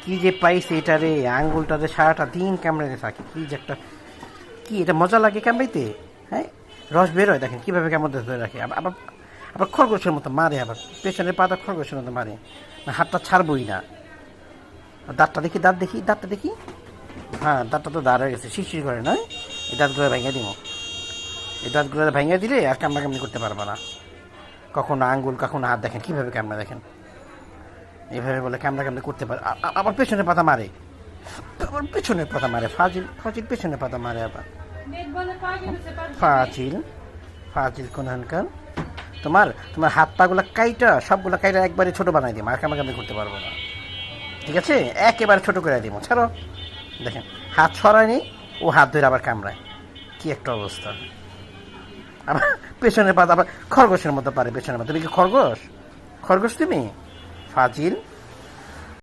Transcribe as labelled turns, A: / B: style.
A: কি যে পাইছে এটারে, আঙ্গুলটারে সারাটা দিন কামড়াতে থাকে, কি যে একটা, কি এটা মজা লাগে কামড়াইতে। হ্যাঁ, রস বেরোয়, দেখেন কীভাবে কেমন ধরে রাখে। আবার আবার খরগোশের মতো মারে, আবার পেছনের পাতা খরগোশের মতো মারে, না হাতটা ছাড়বই না। দাঁতটা দেখি, দাঁতটা দেখি। হ্যাঁ, দাঁতটা তো দাঁড় হয়ে গেছে, শিরশির করে নয়। এই দাঁতগুলো ভেঙে দিব, এই দাঁতগুলো ভেঙে দিলে আর কামড়াকামড়ি করতে পারবো না। কখনো আঙ্গুল, কখনো হাত, দেখেন কীভাবে কামড়া, দেখেন এইভাবে বলে কামড়াকামড়ি করতে পারে। আবার পেছনের পাতা মারে, আবার পেছনের পাতা মারে, ফাজিল ফাজিল পেছনের পাতা মারে আবার। ফাজিল ফাজিল কোনখানকার। তোমার তোমার হাত পাগুলা কাইটা, সবগুলা কাইটা একবারে ছোট বানাই দিই, আর কামড়াকামড়ি করতে পারবো না, ঠিক আছে? একেবারে ছোট করে দিব, ছাড়ো। দেখেন হাত সরায়নি, ও হাত ধরে আবার কামড়ায়, কি একটা অবস্থা। আবার পেছনের পাতা আবার খরগোশের মতো পারে, পেছনের মতো। তুমি কি খরগোশ? খরগোশ তুমি? ফাজিল।